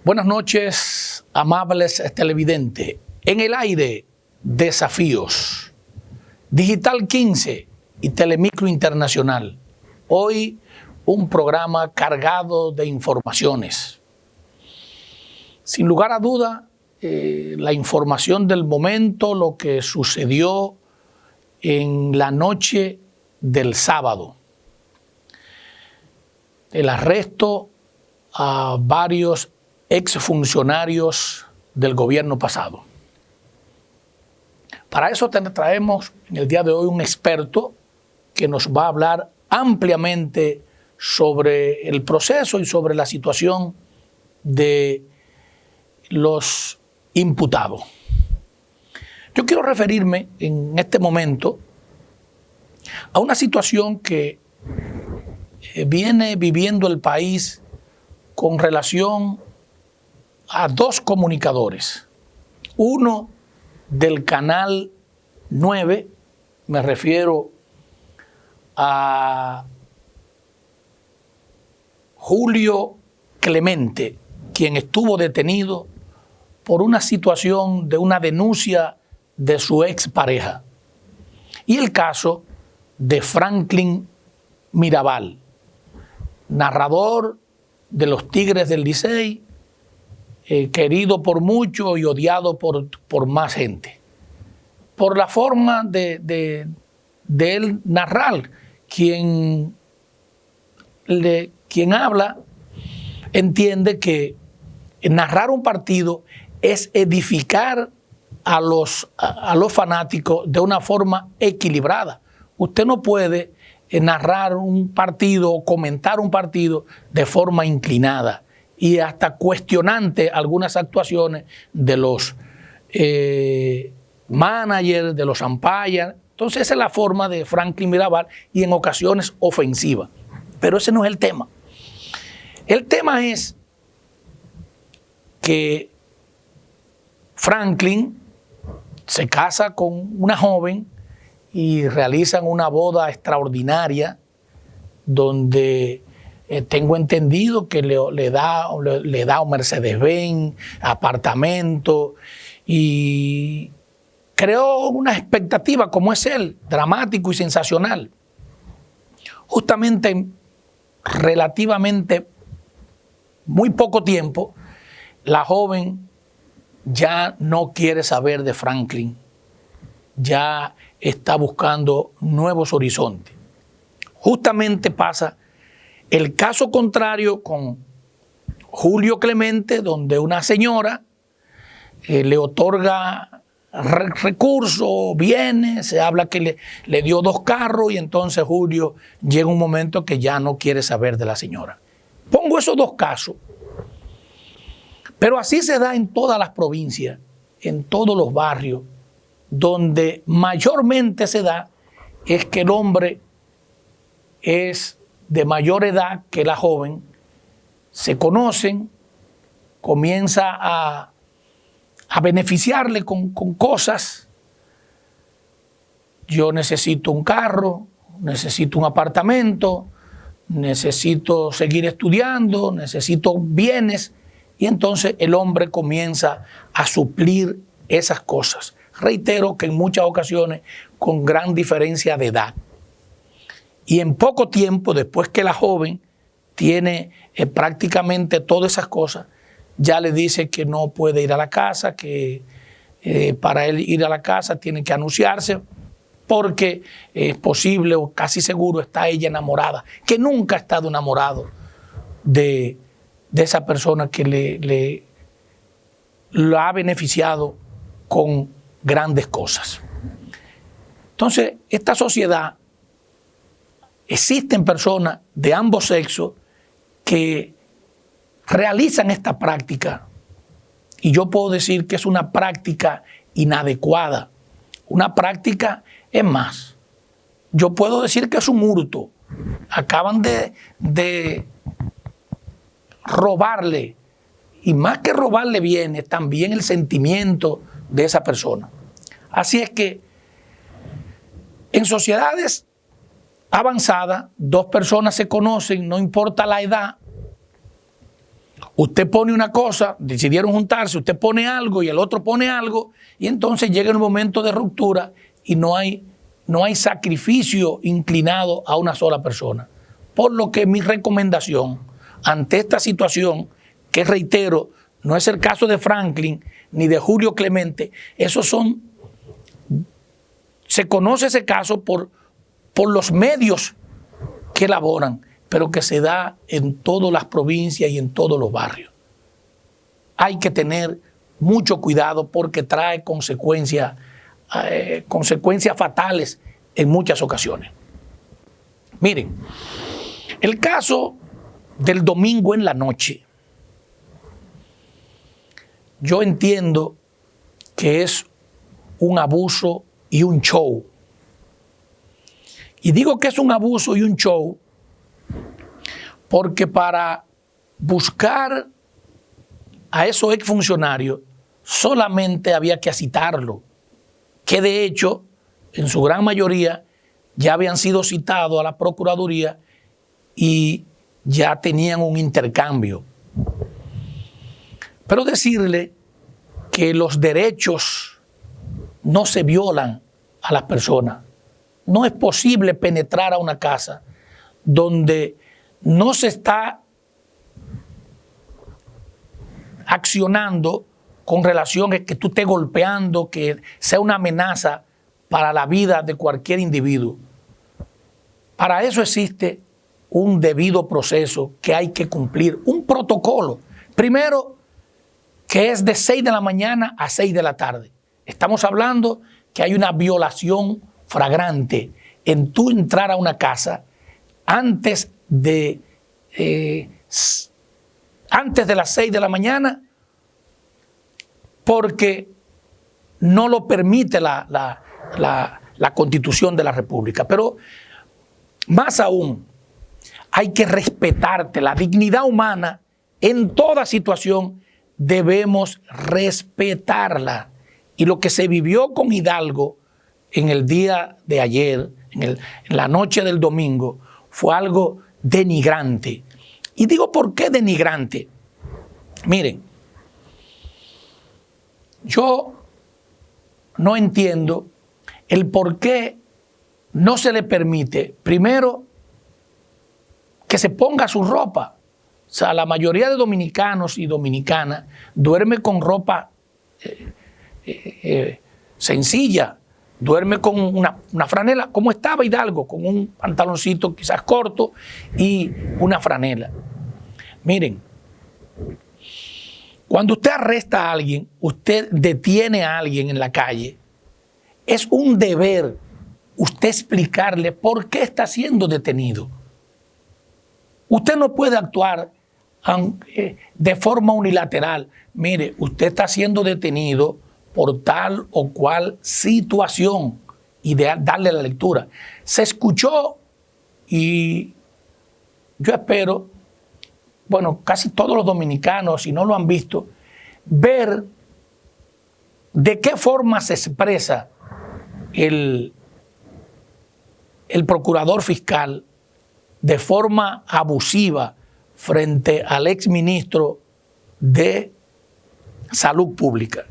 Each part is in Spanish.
Buenas noches, amables televidentes. En el aire, desafíos. Digital 15 y Telemicro Internacional. Hoy un programa cargado de informaciones. Sin lugar a duda, la información del momento, lo que sucedió en la noche del sábado. El arresto a varios exfuncionarios del gobierno pasado. Para eso traemos en el día de hoy un experto que nos va a hablar ampliamente sobre el proceso y sobre la situación de los imputados. Yo quiero referirme en este momento a una situación que viene viviendo el país con relación a dos comunicadores. Uno del Canal 9, me refiero a Julio Clemente, quien estuvo detenido por una situación de una denuncia de su expareja. Y el caso de Franklin Mirabal, narrador de los Tigres del Licey, querido por muchos y odiado por más gente. Por la forma de él narrar, quien habla entiende que narrar un partido es edificar a los fanáticos de una forma equilibrada. Usted no puede narrar un partido o comentar un partido de forma inclinada y hasta cuestionante algunas actuaciones de los managers, de los umpires. Entonces esa es la forma de Franklin Mirabal y en ocasiones ofensiva. Pero ese no es el tema. El tema es que Franklin se casa con una joven y realizan una boda extraordinaria donde tengo entendido que le da un Mercedes-Benz, apartamento, y creó una expectativa como es él, dramático y sensacional. Justamente relativamente muy poco tiempo, la joven ya no quiere saber de Franklin, ya está buscando nuevos horizontes. Justamente pasa el caso contrario con Julio Clemente, donde una señora le otorga recursos, bienes, se habla que le dio 2 carros y entonces Julio llega un momento que ya no quiere saber de la señora. Pongo esos 2 casos, pero así se da en todas las provincias, en todos los barrios, donde mayormente se da es que el hombre es de mayor edad que la joven, se conocen, comienza a beneficiarle con cosas. Yo necesito un carro, necesito un apartamento, necesito seguir estudiando, necesito bienes, y entonces el hombre comienza a suplir esas cosas. Reitero que en muchas ocasiones con gran diferencia de edad. Y en poco tiempo, después que la joven tiene prácticamente todas esas cosas, ya le dice que no puede ir a la casa, que para él ir a la casa tiene que anunciarse, porque es posible o casi seguro está ella enamorada, que nunca ha estado enamorado de esa persona que lo ha beneficiado con grandes cosas. Entonces, esta sociedad, existen personas de ambos sexos que realizan esta práctica, y yo puedo decir que es una práctica inadecuada, una práctica, es más, yo puedo decir que es un hurto. Acaban de robarle, y más que robarle bienes, también el sentimiento de esa persona. Así es que en sociedades avanzadas, 2 personas se conocen, no importa la edad, usted pone una cosa, decidieron juntarse, usted pone algo y el otro pone algo, y entonces llega un momento de ruptura y no hay sacrificio inclinado a una sola persona. Por lo que mi recomendación ante esta situación, que reitero, no es el caso de Franklin ni de Julio Clemente, se conoce ese caso por los medios que elaboran, pero que se da en todas las provincias y en todos los barrios. Hay que tener mucho cuidado porque trae consecuencias fatales en muchas ocasiones. Miren, el caso del domingo en la noche, yo entiendo que es un abuso y un show. Y digo que es un abuso y un show porque para buscar a esos exfuncionarios solamente había que citarlo, que de hecho, en su gran mayoría, ya habían sido citados a la Procuraduría y ya tenían un intercambio. Pero decirle que los derechos no se violan a las personas. No es posible penetrar a una casa donde no se está accionando con relación a que tú estés golpeando, que sea una amenaza para la vida de cualquier individuo. Para eso existe un debido proceso que hay que cumplir, un protocolo. Primero, que es de 6 de la mañana a 6 de la tarde. Estamos hablando que hay una violación flagrante en tú entrar a una casa antes de las 6 de la mañana porque no lo permite la Constitución de la República. Pero más aún, hay que respetarte. La dignidad humana en toda situación debemos respetarla. Y lo que se vivió con Hidalgo en el día de ayer, en la noche del domingo, fue algo denigrante. Y digo, ¿por qué denigrante? Miren, yo no entiendo el por qué no se le permite, primero, que se ponga su ropa. O sea, la mayoría de dominicanos y dominicanas duerme con ropa sencilla, duerme con una franela, como estaba Hidalgo, con un pantaloncito quizás corto y una franela. Miren, cuando usted arresta a alguien, usted detiene a alguien en la calle, es un deber usted explicarle por qué está siendo detenido. Usted no puede actuar de forma unilateral. Mire, usted está siendo detenido por tal o cual situación y darle la lectura. Se escuchó y yo espero, bueno, casi todos los dominicanos, si no lo han visto, ver de qué forma se expresa el procurador fiscal de forma abusiva frente al exministro de Salud Pública.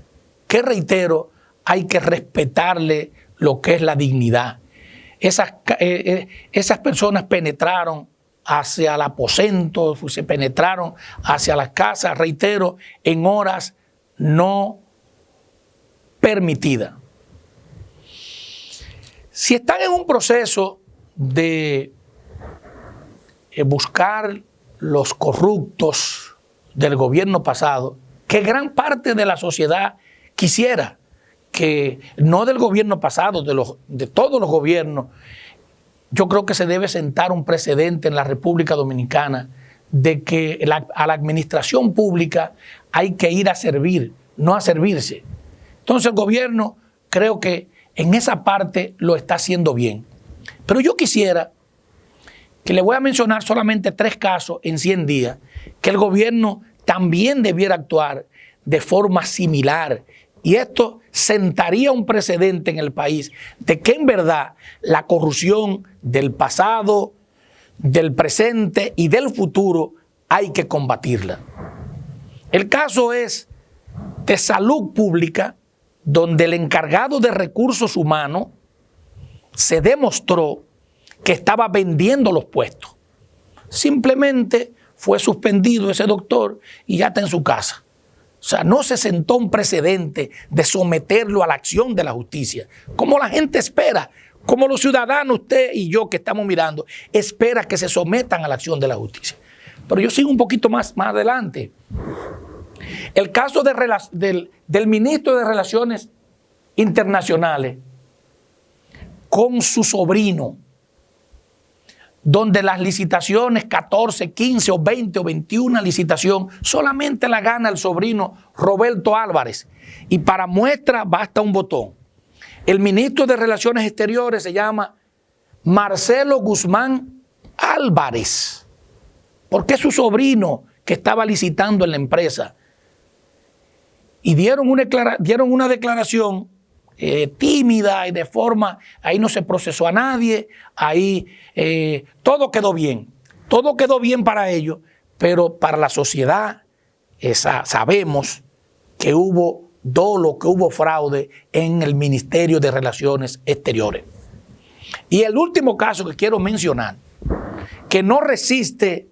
Que reitero, hay que respetarle lo que es la dignidad. Esas personas penetraron hacia el aposento, se penetraron hacia las casas, reitero, en horas no permitidas. Si están en un proceso de buscar los corruptos del gobierno pasado, que gran parte de la sociedad quisiera, que no del gobierno pasado, de todos los gobiernos, yo creo que se debe sentar un precedente en la República Dominicana de que a la administración pública hay que ir a servir, no a servirse. Entonces el gobierno creo que en esa parte lo está haciendo bien. Pero yo quisiera que le voy a mencionar solamente 3 casos en 100 días, que el gobierno también debiera actuar de forma similar. Y esto sentaría un precedente en el país de que en verdad la corrupción del pasado, del presente y del futuro hay que combatirla. El caso es de salud pública, donde el encargado de recursos humanos se demostró que estaba vendiendo los puestos. Simplemente fue suspendido ese doctor y ya está en su casa. O sea, no se sentó un precedente de someterlo a la acción de la justicia, como la gente espera, como los ciudadanos, usted y yo que estamos mirando, espera que se sometan a la acción de la justicia. Pero yo sigo un poquito más adelante. El caso del ministro de Relaciones Internacionales con su sobrino, donde las licitaciones, 14, 15 o 20 o 21 licitación, solamente la gana el sobrino Roberto Álvarez. Y para muestra basta un botón. El ministro de Relaciones Exteriores se llama Marcelo Guzmán Álvarez, porque es su sobrino que estaba licitando en la empresa. Y dieron una declaración tímida y de forma, ahí no se procesó a nadie, ahí todo quedó bien para ellos, pero para la sociedad sabemos que hubo dolo, que hubo fraude en el Ministerio de Relaciones Exteriores. Y el último caso que quiero mencionar, que no resiste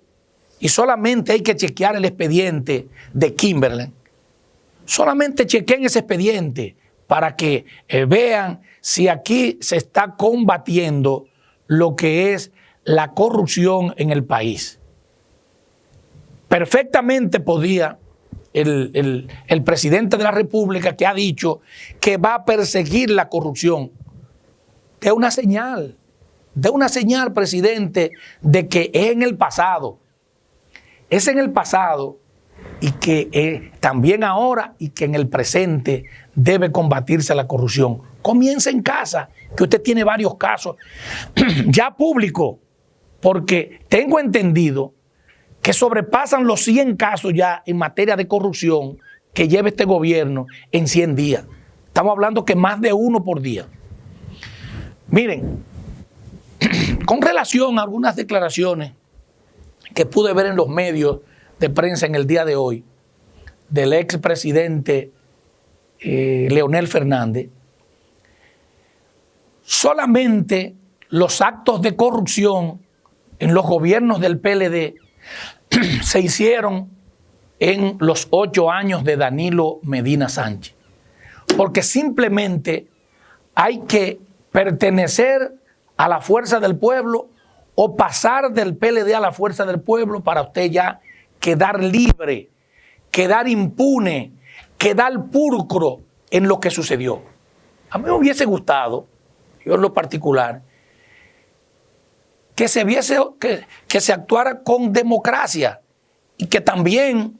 y solamente hay que chequear el expediente de Kimberly, solamente chequen ese expediente para que vean si aquí se está combatiendo lo que es la corrupción en el país. Perfectamente podía el presidente de la República, que ha dicho que va a perseguir la corrupción, dé una señal, presidente, de que es en el pasado. Es en el pasado y que también ahora y que en el presente debe combatirse la corrupción. Comience en casa, que usted tiene varios casos ya públicos, porque tengo entendido que sobrepasan los 100 casos ya en materia de corrupción que lleva este gobierno en 100 días. Estamos hablando que más de uno por día. Miren, con relación a algunas declaraciones que pude ver en los medios de prensa en el día de hoy del expresidente Leonel Fernández, solamente los actos de corrupción en los gobiernos del PLD se hicieron en los 8 años de Danilo Medina Sánchez, porque simplemente hay que pertenecer a la fuerza del pueblo o pasar del PLD a la fuerza del pueblo para usted ya quedar libre, quedar impune, quedar pulcro en lo que sucedió. A mí me hubiese gustado, yo en lo particular, que se actuara con democracia y que también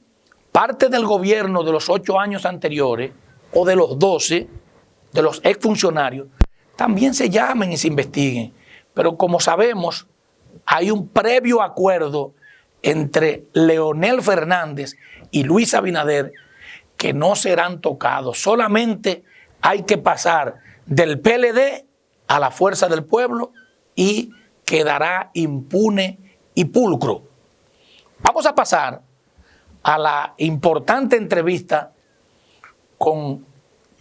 parte del gobierno de los 8 años anteriores o de los 12, de los exfuncionarios, también se llamen y se investiguen. Pero como sabemos, hay un previo acuerdo entre Leonel Fernández y Luis Abinader que no serán tocados. Solamente hay que pasar del PLD a la fuerza del pueblo y quedará impune y pulcro. Vamos a pasar a la importante entrevista con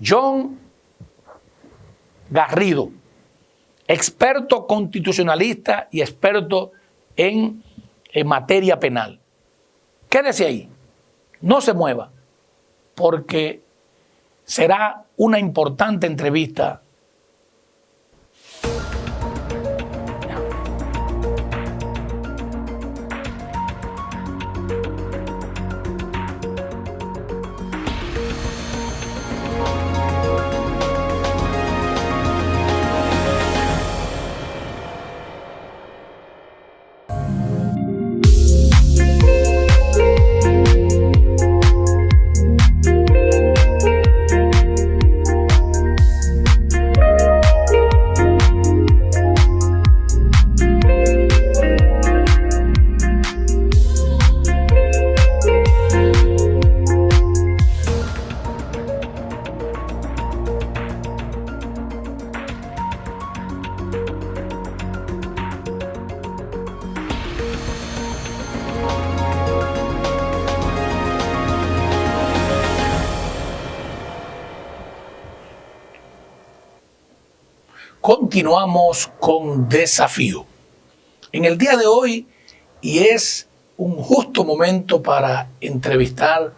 John Garrido, experto constitucionalista y experto en materia penal. Quédese ahí, no se mueva, porque será una importante entrevista. Continuamos con Desafío. En el día de hoy, y es un justo momento para entrevistar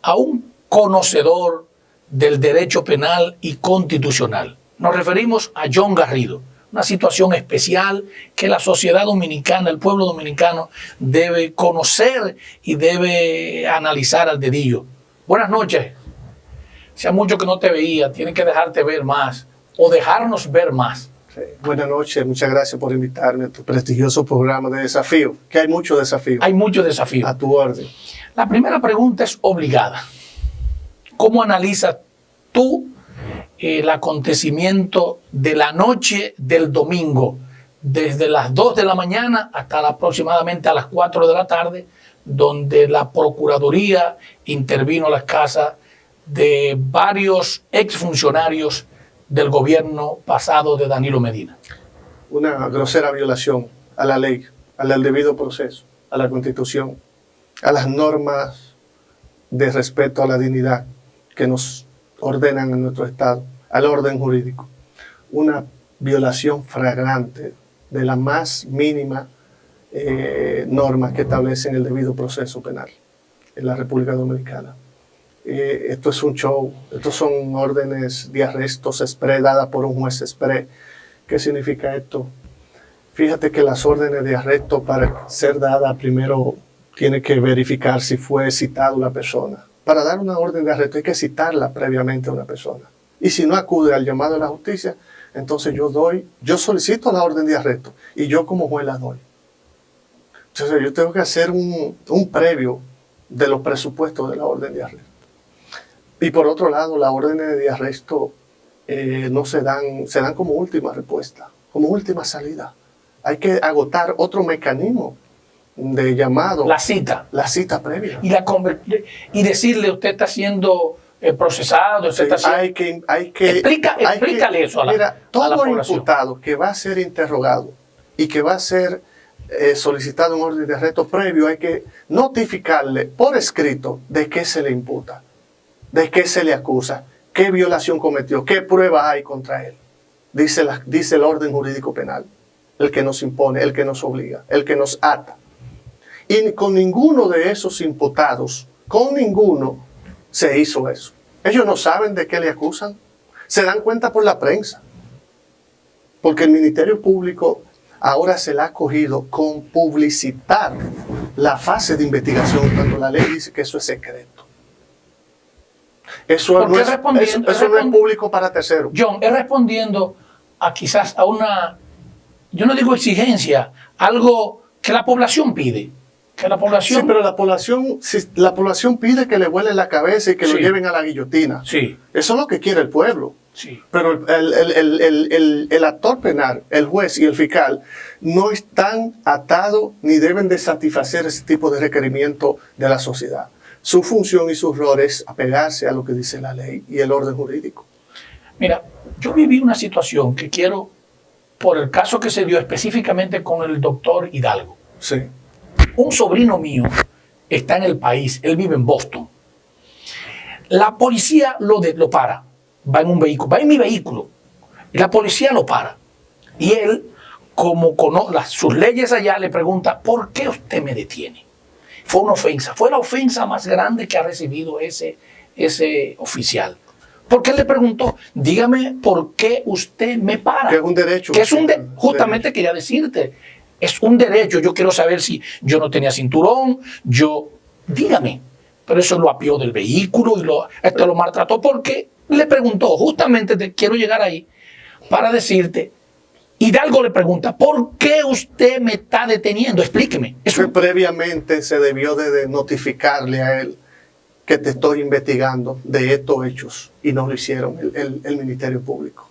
a un conocedor del derecho penal y constitucional. Nos referimos a John Garrido, una situación especial que la sociedad dominicana, el pueblo dominicano debe conocer y debe analizar al dedillo. Buenas noches. Hacía mucho que no te veía, tienes que dejarte ver más o dejarnos ver más. Sí. Buenas noches, muchas gracias por invitarme a tu prestigioso programa de Desafío, que hay mucho desafío. Hay muchos desafíos. A tu orden. La primera pregunta es obligada. ¿Cómo analizas tú el acontecimiento de la noche del domingo, desde las 2 de la mañana hasta aproximadamente a las 4 de la tarde, donde la Procuraduría intervino a las casas de varios exfuncionarios del gobierno pasado de Danilo Medina? Una grosera violación a la ley, al debido proceso, a la Constitución, a las normas de respeto a la dignidad que nos ordenan en nuestro Estado, al orden jurídico. Una violación flagrante de la más mínima norma que establecen el debido proceso penal en la República Dominicana. Esto es un show, estos son órdenes de arrestos exprés dadas por un juez exprés. ¿Qué significa esto? Fíjate que las órdenes de arresto, para ser dadas, primero tiene que verificar si fue citado la persona. Para dar una orden de arresto hay que citarla previamente a una persona. Y si no acude al llamado de la justicia, entonces yo solicito la orden de arresto y yo como juez la doy. Entonces yo tengo que hacer un previo de los presupuestos de la orden de arresto. Y por otro lado, las órdenes de arresto no se dan como última respuesta, como última salida. Hay que agotar otro mecanismo de llamado. La cita. La cita previa. Y decirle, usted está siendo procesado, usted está siendo... Hay que explícale eso a la Mira, todo a la población. imputado que va a ser interrogado y que va a ser solicitado un orden de arresto previo, hay que notificarle por escrito de qué se le imputa, de qué se le acusa, qué violación cometió, qué pruebas hay contra él. Dice el orden jurídico penal, el que nos impone, el que nos obliga, el que nos ata. Y con ninguno de esos imputados, con ninguno, se hizo eso. Ellos no saben de qué le acusan. Se dan cuenta por la prensa. Porque el Ministerio Público ahora se le ha cogido con publicitar la fase de investigación cuando la ley dice que eso es secreto. Eso no es público para terceros. John, es respondiendo a quizás a una, yo no digo exigencia, algo que la población pide. Que la población... Sí, pero la población pide que le vuelen la cabeza y que lo lleven a la guillotina. Sí. Eso es lo que quiere el pueblo. Sí. Pero el actor penal, el juez y el fiscal no están atados ni deben de satisfacer ese tipo de requerimiento de la sociedad. Su función y su rol es apegarse a lo que dice la ley y el orden jurídico. Mira, yo viví una situación que quiero, por el caso que se dio específicamente con el doctor Hidalgo. Sí. Un sobrino mío está en el país, él vive en Boston. La policía lo para, va en un vehículo, va en mi vehículo, y la policía lo para. Y él, como conoce sus leyes allá, le pregunta, ¿por qué usted me detiene? Fue una ofensa, fue la ofensa más grande que ha recibido ese oficial. Porque él le preguntó, dígame por qué usted me para. Que es un derecho. Que es justamente quería decirte, es un derecho. Yo quiero saber si yo no tenía cinturón, dígame. Pero eso lo apió del vehículo y lo maltrató porque le preguntó, justamente quiero llegar ahí para decirte, Hidalgo le pregunta, ¿por qué usted me está deteniendo? Explíqueme. Eso previamente se debió de notificarle a él que te estoy investigando de estos hechos y no lo hicieron el Ministerio Público.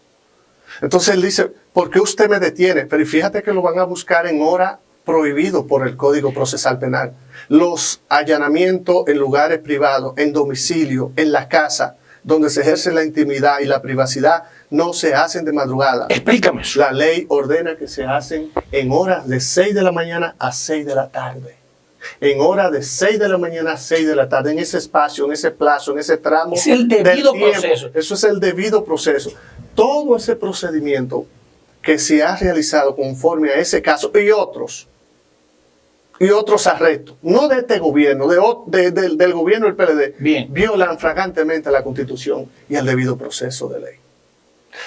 Entonces él dice, ¿por qué usted me detiene? Pero fíjate que lo van a buscar en hora prohibido por el Código Procesal Penal. Los allanamientos en lugares privados, en domicilio, en la casa, donde se ejerce la intimidad y la privacidad, no se hacen de madrugada. Explícame eso. La ley ordena que se hacen en horas de 6 de la mañana a 6 de la tarde. En horas de 6 de la mañana a 6 de la tarde, en ese espacio, en ese plazo, en ese tramo. Es el debido proceso. Eso es el debido proceso. Todo ese procedimiento que se ha realizado conforme a ese caso y otros arrestos, no de este gobierno, del gobierno del PLD, Bien, violan flagrantemente la Constitución y el debido proceso de ley.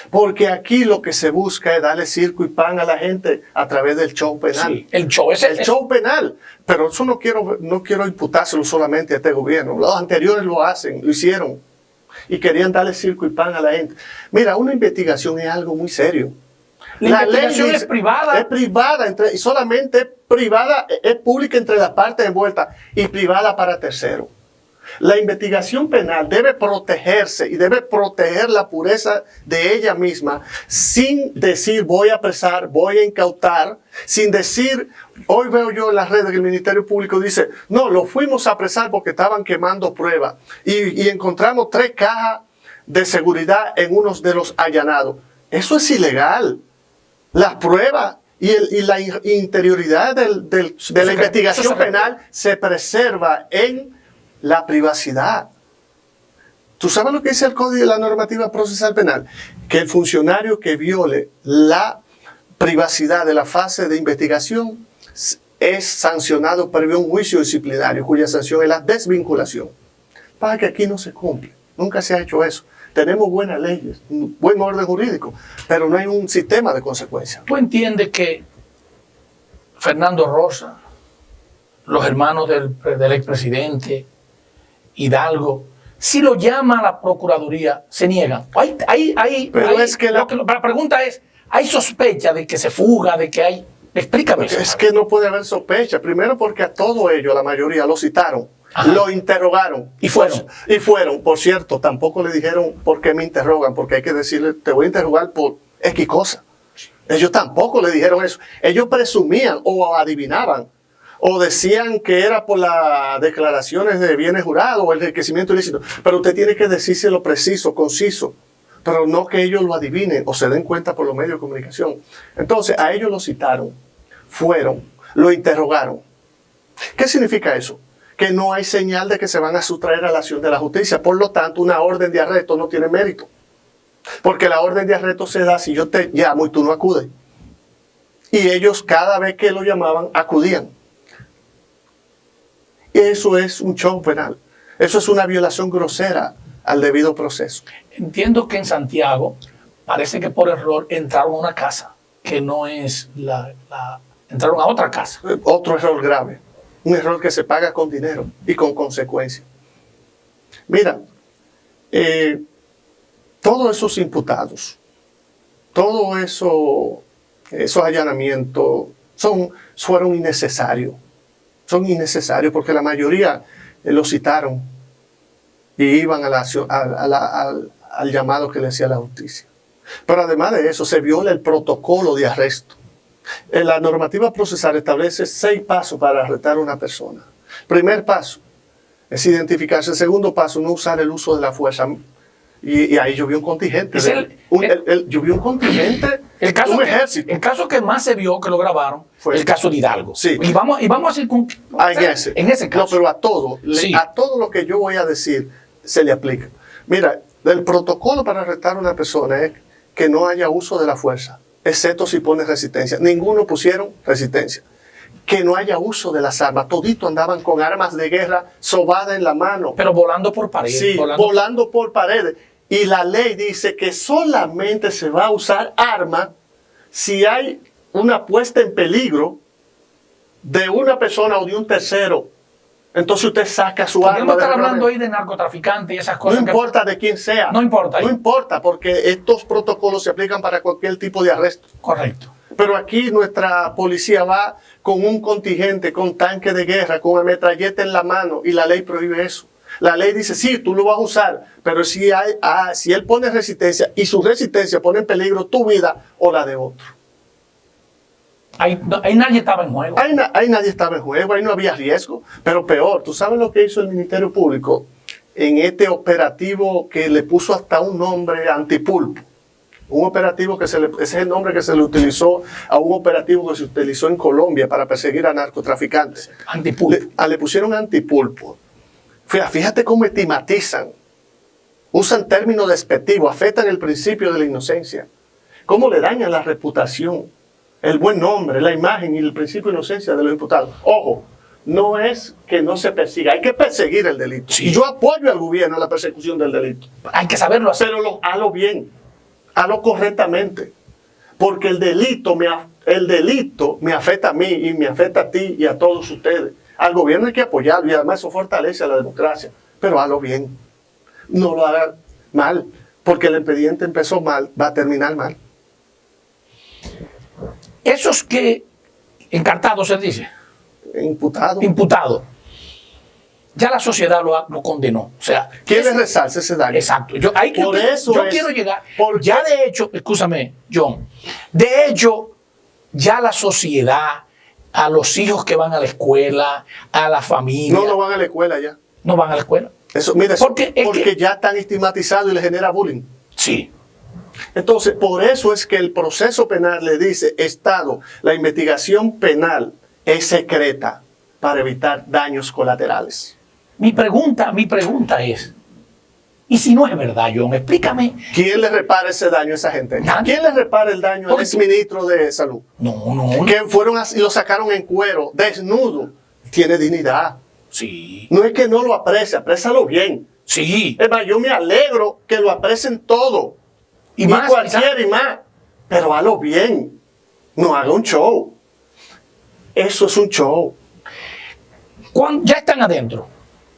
Porque aquí lo que se busca es darle circo y pan a la gente a través del show penal. sí, el show, El show penal. Pero eso no quiero imputárselo solamente a este gobierno. Los anteriores lo hacen, lo hicieron. Y querían darle circo y pan a la gente. Mira, una investigación es algo muy serio. La investigación es privada. Es privada, y solamente privada, es pública entre las partes envueltas y privada para terceros. La investigación penal debe protegerse y debe proteger la pureza de ella misma sin decir voy a apresar, voy a incautar, sin decir, hoy veo yo en las redes que el Ministerio Público dice, no, lo fuimos a apresar porque estaban quemando pruebas y encontramos 3 cajas de seguridad en unos de los allanados. Eso es ilegal. Las pruebas y la interioridad de la investigación penal se preserva en la privacidad. ¿Tú sabes lo que dice el Código de la Normativa Procesal Penal? Que el funcionario que viole la privacidad de la fase de investigación es sancionado previo a un juicio disciplinario, cuya sanción es la desvinculación. Para que aquí no se cumple. Nunca se ha hecho eso. Tenemos buenas leyes, un buen orden jurídico, pero no hay un sistema de consecuencias. ¿Tú entiendes que Fernando Rosa, los hermanos del expresidente, Hidalgo, si lo llama a la Procuraduría, se niegan? La pregunta es, ¿hay sospecha de que se fuga, de que hay? Explícame eso. Es que no puede haber sospecha. Primero porque a todo ello, la mayoría lo citaron. Ajá. Lo interrogaron. ¿Y fueron? Y fueron, por cierto, tampoco le dijeron por qué me interrogan, porque hay que decirle, te voy a interrogar por X cosa. Ellos tampoco le dijeron eso. Ellos presumían o adivinaban o decían que era por las declaraciones de bienes jurados o el enriquecimiento ilícito. Pero usted tiene que decírselo preciso, conciso, pero no que ellos lo adivinen o se den cuenta por los medios de comunicación. Entonces, a ellos lo citaron, fueron, lo interrogaron. ¿Qué significa eso? Que no hay señal de que se van a sustraer a la acción de la justicia. Por lo tanto, una orden de arresto no tiene mérito. Porque la orden de arresto se da si yo te llamo y tú no acudes. Y ellos cada vez que lo llamaban, acudían. Eso es un show penal. Eso es una violación grosera al debido proceso. Entiendo que en Santiago parece que por error entraron a una casa que no es entraron a otra casa. Otro error grave. Un error que se paga con dinero y con consecuencias. Mira, todos esos imputados, todos esos allanamientos fueron innecesarios. Son innecesarios porque la mayoría lo citaron y iban al llamado que le hacía la justicia. Pero además de eso, se viola el protocolo de arresto. La normativa procesal establece 6 pasos para arrestar a una persona. Primer paso es identificarse. El segundo paso, no usar el uso de la fuerza. Y ahí yo vi un contingente. Yo vi un contingente, un ejército. El caso que más se vio, que lo grabaron, fue el caso de Hidalgo. Sí. Y vamos a ir en ese caso. No, pero a todo lo que yo voy a decir se le aplica. Mira, el protocolo para arrestar a una persona es que no haya uso de la fuerza, excepto si pone resistencia. Ninguno pusieron resistencia. Que no haya uso de las armas. Toditos andaban con armas de guerra sobadas en la mano. Pero volando por paredes. Sí, volando por paredes. Y la ley dice que solamente se va a usar arma si hay una puesta en peligro de una persona o de un tercero. Entonces usted saca su arma. Podemos estar hablando ahí de narcotraficantes y esas cosas. No importa de quién sea. No importa. No importa, porque estos protocolos se aplican para cualquier tipo de arresto. Correcto. Pero aquí nuestra policía va con un contingente, con tanque de guerra, con ametralleta en la mano, y la ley prohíbe eso. La ley dice, sí, tú lo vas a usar, pero si él pone resistencia y su resistencia pone en peligro tu vida o la de otro. Ahí nadie estaba en juego. Ahí nadie estaba en juego, ahí no había riesgo. Pero peor, ¿tú sabes lo que hizo el Ministerio Público en este operativo que le puso hasta un nombre antipulpo? Un operativo ese es el nombre que se le utilizó a un operativo que se utilizó en Colombia para perseguir a narcotraficantes. Antipulpo. Le pusieron antipulpo. Fíjate cómo estigmatizan. Usan términos despectivos, afectan el principio de la inocencia. cómo le dañan la reputación, el buen nombre, la imagen y el principio de inocencia de los imputados. Ojo, no es que no se persiga, hay que perseguir el delito. Sí. Y yo apoyo al gobierno en la persecución del delito. Hay que saberlo hacer. Pero hazlo bien, hazlo correctamente. Porque el delito me afecta a mí y me afecta a ti y a todos ustedes. Al gobierno hay que apoyarlo y además eso fortalece a la democracia. Pero hazlo bien. No lo haga mal. Porque el expediente empezó mal, va a terminar mal. Esos que, encartados se dice, Imputado. ya la sociedad lo condenó. O sea, ¿Quiere rezarse ese daño? Exacto. Yo quiero llegar. Ya de hecho, escúchame, John, de hecho, ya la sociedad, a los hijos que van a la escuela, a la familia. No van a la escuela ya. No van a la escuela. Eso, mira, porque ya están estigmatizados y les genera bullying. Sí. Entonces, por eso es que el proceso penal le dice, Estado, la investigación penal es secreta para evitar daños colaterales. Mi pregunta es, ¿y si no es verdad, John? Explícame. ¿Quién le repara ese daño a esa gente? Nadie. ¿Quién le repara el daño al exministro de Salud? No. Que fueron y lo sacaron en cuero, desnudo. Tiene dignidad. Sí. No es que no lo aprecie, aprécialo bien. Sí. Es más, yo me alegro que lo aprecien todo. Y más, cualquiera y más. Pero hazlo bien. No haga un show. Eso es un show. Cuando ya están adentro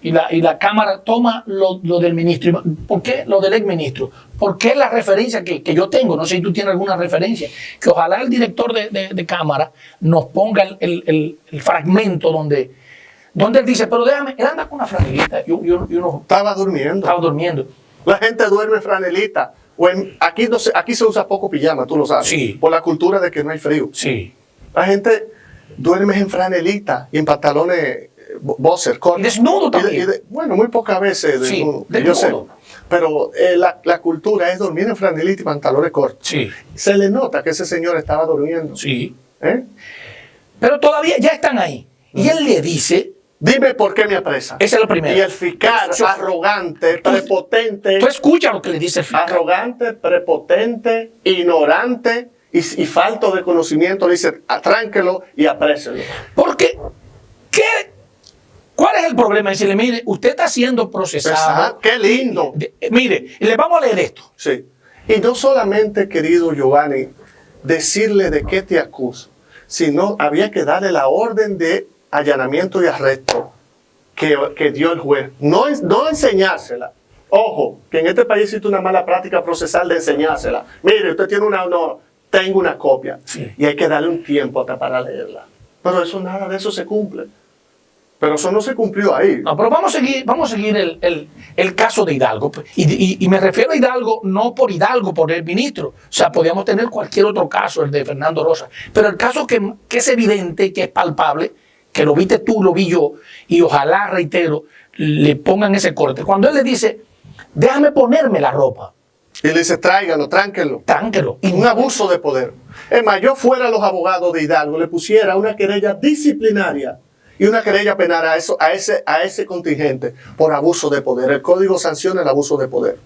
y la Cámara toma lo del ministro, ¿por qué lo del exministro? Porque es la referencia que yo tengo, no sé si tú tienes alguna referencia, que ojalá el director de Cámara nos ponga el fragmento donde él dice, pero déjame, él anda con una franelita y uno Estaba durmiendo. estaba durmiendo. La gente duerme en franelita. Aquí se usa poco pijama, tú lo sabes. Sí. Por la cultura de que no hay frío. Sí. La gente duerme en franelita y en pantalones boxer, cortos. Y desnudo también. Bueno, muy pocas veces desnudo. Sí, Yo sé. desnudo. Pero la cultura es dormir en franelita y pantalones cortos. Sí. Se le nota que ese señor estaba durmiendo. Sí. ¿Eh? Pero todavía ya están ahí. Y él le dice, Dime por qué me apresa. esa es la primera. Y el fiscal, arrogante, prepotente. Tú escuchas lo que le dice el fiscal. Arrogante, prepotente, ignorante y falto de conocimiento, le dice, atránquelo y apréselo. Porque, ¿cuál es el problema? Decirle, mire, usted está siendo procesado. ¡Qué lindo! Mire, le vamos a leer esto. Sí. Y no solamente, querido Giovanni, decirle de qué te acuso, sino había que darle la orden de allanamiento y arresto que dio el juez. No enseñársela. Ojo, que en este país existe una mala práctica procesal de enseñársela. Mire, usted tiene tengo una copia. Sí. Y hay que darle un tiempo hasta para leerla. Pero nada de eso se cumple. Pero eso no se cumplió ahí. No, pero vamos a seguir el caso de Hidalgo. Y me refiero a Hidalgo no por Hidalgo, por el ministro. O sea, podríamos tener cualquier otro caso, el de Fernando Rosa. Pero el caso que es evidente, que es palpable, que lo viste tú, lo vi yo, y ojalá, reitero, le pongan ese corte. Cuando él le dice, déjame ponerme la ropa. Y le dice, tráigalo, tránquelo. Tránquelo. Un abuso de poder. Es más, yo fuera los abogados de Hidalgo, le pusiera una querella disciplinaria y una querella penal a ese contingente por abuso de poder. El código sanciona el abuso de poder.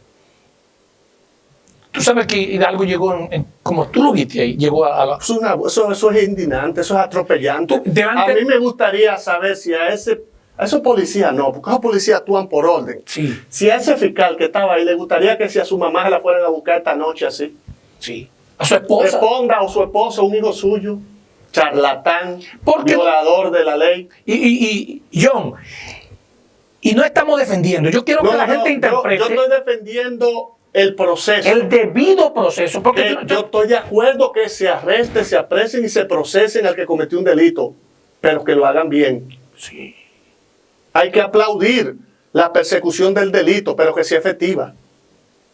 Tú sabes que Hidalgo llegó, como tú lo viste ahí, llegó a la... Eso es indignante, eso es atropellante. A mí me gustaría saber si a esos policías no, porque esos policías actúan por orden. Sí. Si a ese fiscal que estaba ahí le gustaría que si a su mamá se la fueran a buscar esta noche así. Sí. A su esposa. Responda, o su esposo, un hijo suyo, charlatán, Porque, violador de la ley. Y John, y no estamos defendiendo, yo quiero que la gente interprete. Yo estoy defendiendo el proceso. El debido proceso. Porque yo estoy de acuerdo que se arreste, se apresen y se procesen al que cometió un delito, pero que lo hagan bien. Sí. Hay que aplaudir la persecución del delito, pero que sea efectiva,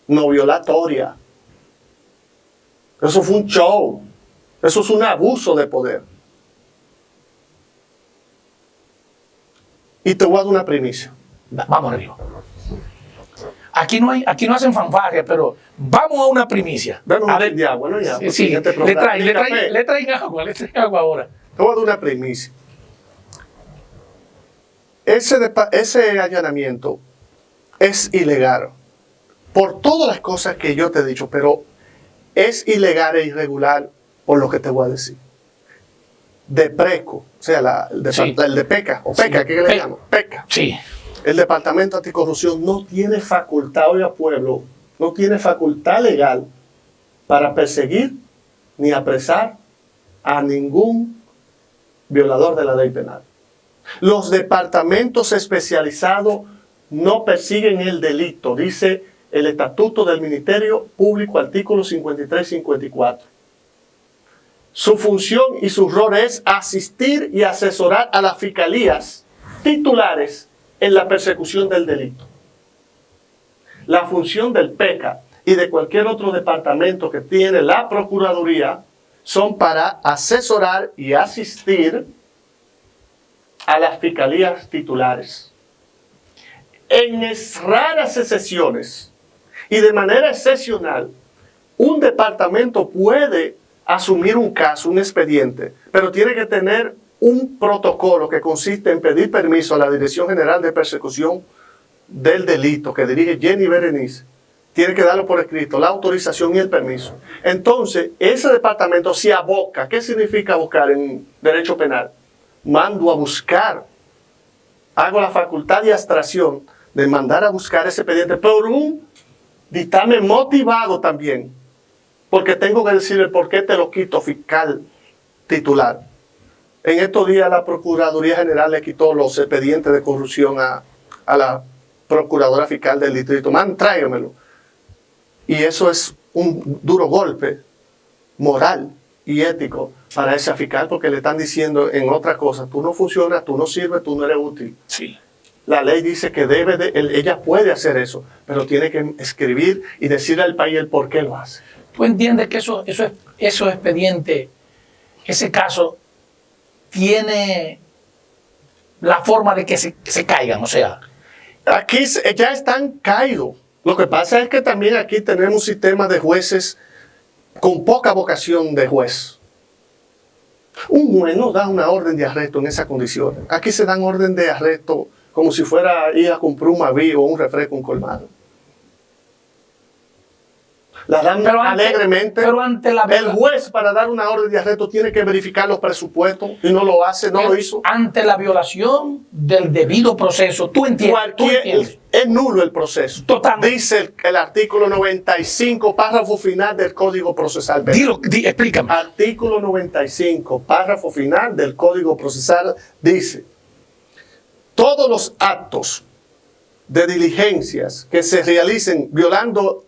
no violatoria. Eso fue un show. Eso es un abuso de poder. Y te voy a dar una primicia. Vamos arriba. Aquí no hacen fanfarria, pero vamos a una primicia. Dame un poquito de agua, ¿no? Ya, sí, le traen agua ahora. Te voy a dar una primicia. Ese allanamiento es ilegal por todas las cosas que yo te he dicho, pero es ilegal e irregular por lo que te voy a decir. De PRECO, o sea, el de PECA, o PECA, Sí, ¿qué le llaman? PECA. Sí. El Departamento Anticorrupción no tiene facultad, oiga pueblo, no tiene facultad legal para perseguir ni apresar a ningún violador de la ley penal. Los departamentos especializados no persiguen el delito, dice el Estatuto del Ministerio Público, artículo 53-54. Su función y su rol es asistir y asesorar a las fiscalías titulares en la persecución del delito. La función del PECA y de cualquier otro departamento que tiene la Procuraduría son para asesorar y asistir a las fiscalías titulares. En raras excepciones y de manera excepcional, un departamento puede asumir un caso, un expediente, pero tiene que tener un protocolo que consiste en pedir permiso a la Dirección General de Persecución del Delito que dirige Jenny Berenice. Tiene que darlo por escrito, la autorización y el permiso. Entonces, ese departamento se aboca. ¿Qué significa buscar en derecho penal? Mando a buscar. Hago la facultad de abstracción de mandar a buscar ese expediente por un dictamen motivado también. Porque tengo que decir el por qué te lo quito, fiscal titular. En estos días la Procuraduría General le quitó los expedientes de corrupción a la Procuradora Fiscal del Distrito. Man, tráigamelo. Y eso es un duro golpe moral y ético para esa fiscal, porque le están diciendo en otra cosa, tú no funcionas, tú no sirves, tú no eres útil. Sí. La ley dice que ella puede hacer eso, pero tiene que escribir y decirle al país el por qué lo hace. ¿Tú entiendes que esos expedientes, ese caso, tiene la forma de que se caigan? O sea, aquí ya están caídos. Lo que pasa es que también aquí tenemos un sistema de jueces con poca vocación de juez. Un juez no da una orden de arresto en esas condiciones. Aquí se dan orden de arresto como si fuera ir a comprar un Maví o un refresco en colmado. La dan alegremente. Pero ante la el juez, para dar una orden de arresto, tiene que verificar los presupuestos y no lo hace, no lo hizo. Ante la violación del debido proceso, tú entiendes. Es nulo el proceso. Totalmente. Dice el artículo 95, párrafo final del Código Procesal Penal. Explícame. Artículo 95, párrafo final del Código Procesal dice: todos los actos de diligencias que se realicen violando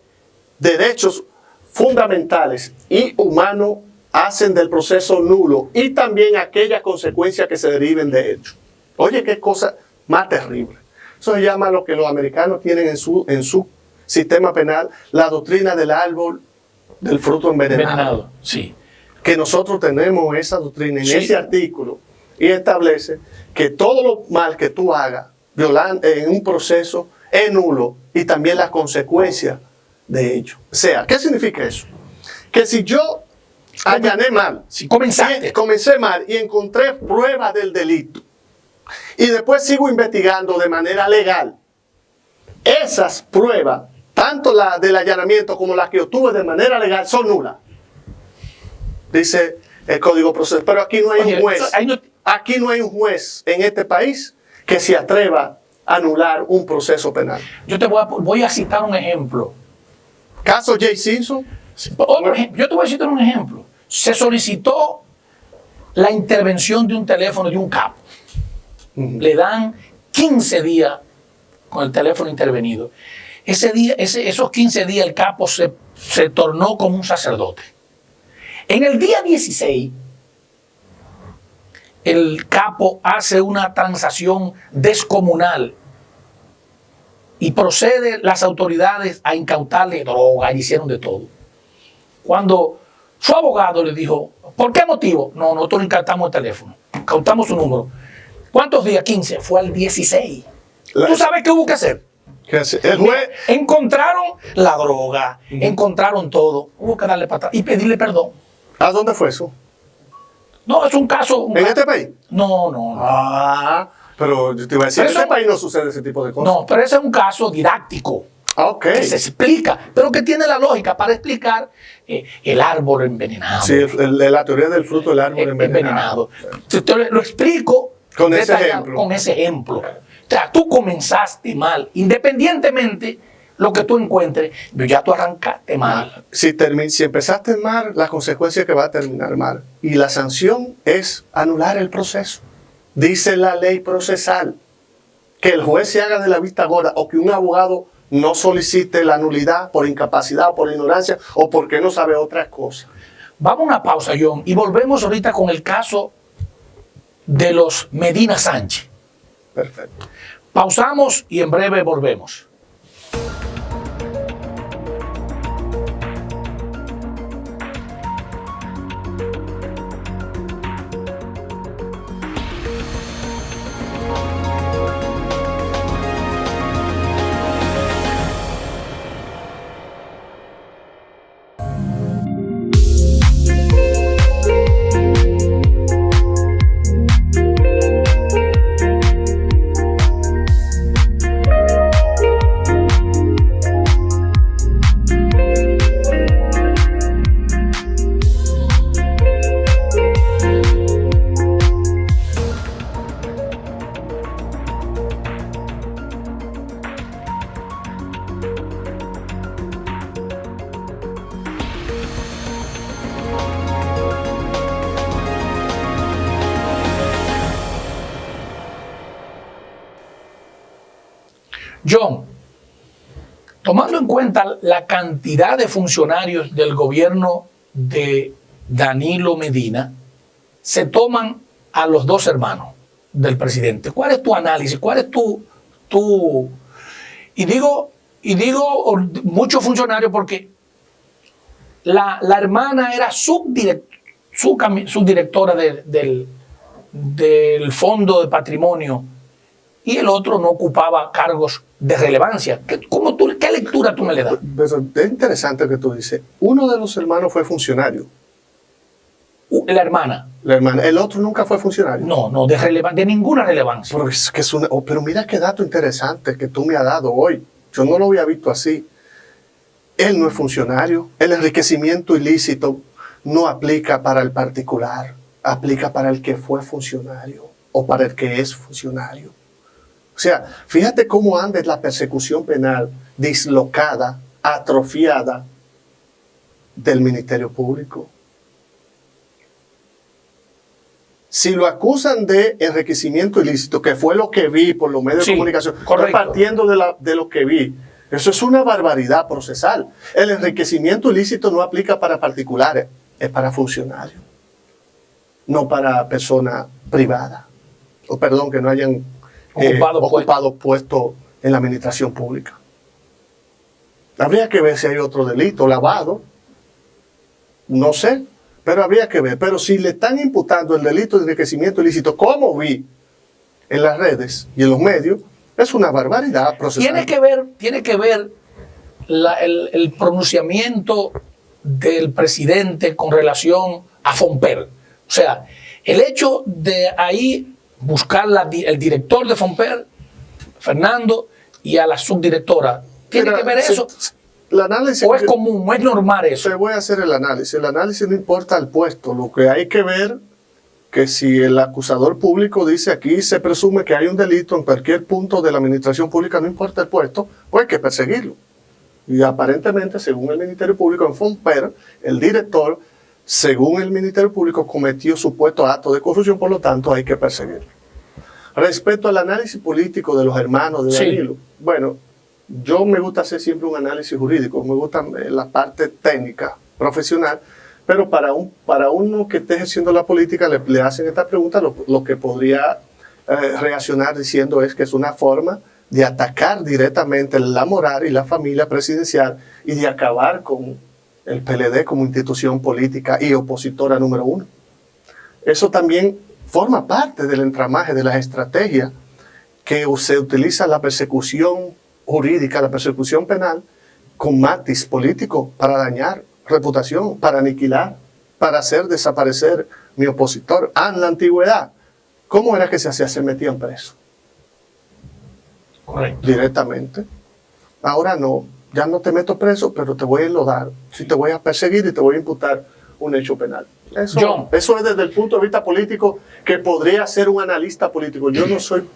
derechos fundamentales y humanos hacen del proceso nulo, y también aquellas consecuencias que se deriven de ello. Oye, qué cosa más terrible. Eso se llama lo que los americanos tienen en su sistema penal, la doctrina del árbol del fruto envenenado. Sí. Que nosotros tenemos esa doctrina en sí. ese artículo, y establece que todo lo mal que tú hagas violando en un proceso es nulo, y también las consecuencias de ello. O sea, ¿qué significa eso? Que si yo allané mal, si comencé mal y encontré pruebas del delito, y después sigo investigando de manera legal, esas pruebas, tanto la del allanamiento como las que obtuve de manera legal, son nulas. Dice el Código Procesal. Pero aquí no hay un juez. Aquí no hay un juez en este país que se atreva a anular un proceso penal. Yo te voy a citar un ejemplo. Caso Jay Simpson. Yo te voy a citar un ejemplo. Se solicitó la intervención de un teléfono de un capo. Le dan 15 días con el teléfono intervenido. Esos 15 días el capo se tornó como un sacerdote. En el día 16, el capo hace una transacción descomunal y procede las autoridades a incautarle droga y hicieron de todo. Cuando su abogado le dijo, ¿por qué motivo? No, nosotros no incautamos el teléfono, incautamos su número. ¿Cuántos días? 15. Fue al 16. ¿Tú sabes qué hubo que hacer? ¿Qué hace? El juez... Encontraron la droga, encontraron todo. Hubo que darle para atrás y pedirle perdón. ¿A dónde fue eso? No, es un caso... ¿En este país? No. Ah, pero yo te iba a decir, en este país no sucede ese tipo de cosas. No, pero ese es un caso didáctico. Ok. Que se explica, pero que tiene la lógica para explicar el árbol envenenado. Sí, la teoría del fruto del árbol envenenado. Te lo explico con ese ejemplo. Con ese ejemplo. O sea, tú comenzaste mal, independientemente lo que tú encuentres, pero ya tú arrancaste mal. Si empezaste mal, la consecuencia es que va a terminar mal. Y la sanción es anular el proceso. Dice la ley procesal que el juez se haga de la vista gorda o que un abogado no solicite la nulidad por incapacidad o por ignorancia o porque no sabe otras cosas. Vamos a una pausa, John, y volvemos ahorita con el caso de los Medina Sánchez. Perfecto. Pausamos y en breve volvemos. John, tomando en cuenta la cantidad de funcionarios del gobierno de Danilo Medina, se toman a los dos hermanos del presidente. ¿Cuál es tu análisis? ¿Cuál es tu... Y digo muchos funcionarios porque la hermana era subdirectora del Fondo de Patrimonio y el otro no ocupaba cargos de relevancia. ¿Qué lectura tú me le das? Es interesante que tú dices. Uno de los hermanos fue funcionario. La hermana. La hermana. El otro nunca fue funcionario. No, de ninguna relevancia. Pero mira qué dato interesante que tú me has dado hoy. Yo no lo había visto así. Él no es funcionario. El enriquecimiento ilícito no aplica para el particular. Aplica para el que fue funcionario o para el que es funcionario. O sea, fíjate cómo anda la persecución penal dislocada, atrofiada del Ministerio Público. Si lo acusan de enriquecimiento ilícito, que fue lo que vi por los medios de comunicación, partiendo de lo que vi, eso es una barbaridad procesal. El enriquecimiento ilícito no aplica para particulares, es para funcionarios, no para personas privadas, o perdón, que no hayan ocupado puestos en la administración pública. Habría que ver si hay otro delito, lavado, no sé, pero habría que ver. Pero si le están imputando el delito de enriquecimiento ilícito, como vi en las redes y en los medios, es una barbaridad procesal. Tiene que ver el pronunciamiento del presidente con relación a Fomper. O sea, el hecho de ahí buscar el director de Fomper, Fernando, y a la subdirectora. ¿Tiene que ver eso? El análisis, ¿O es común, o es normal eso? Te voy a hacer el análisis. El análisis no importa el puesto. Lo que hay que ver que si el acusador público dice aquí se presume que hay un delito en cualquier punto de la administración pública, no importa el puesto, pues hay que perseguirlo. Y aparentemente, según el Ministerio Público en Fomper, el director, según el Ministerio Público, cometió supuesto acto de corrupción, por lo tanto hay que perseguirlo. Respecto al análisis político de los hermanos de Danilo, bueno, yo me gusta hacer siempre un análisis jurídico, me gusta la parte técnica, profesional, pero para uno que esté ejerciendo la política le hacen esta pregunta, lo que podría reaccionar diciendo es que es una forma de atacar directamente la moral y la familia presidencial y de acabar con el PLD como institución política y opositora número uno. Eso también forma parte del entramaje de las estrategias que se utiliza la persecución jurídica, la persecución penal, con matiz político para dañar reputación, para aniquilar, para hacer desaparecer mi opositor. En la antigüedad, ¿cómo era que se hacía? Se metían presos. Correcto. Directamente. Ahora no, ya no te meto preso, pero te voy a enlodar, sí te voy a perseguir y te voy a imputar un hecho penal. Eso es desde el punto de vista político que podría ser un analista político. Yo no estoy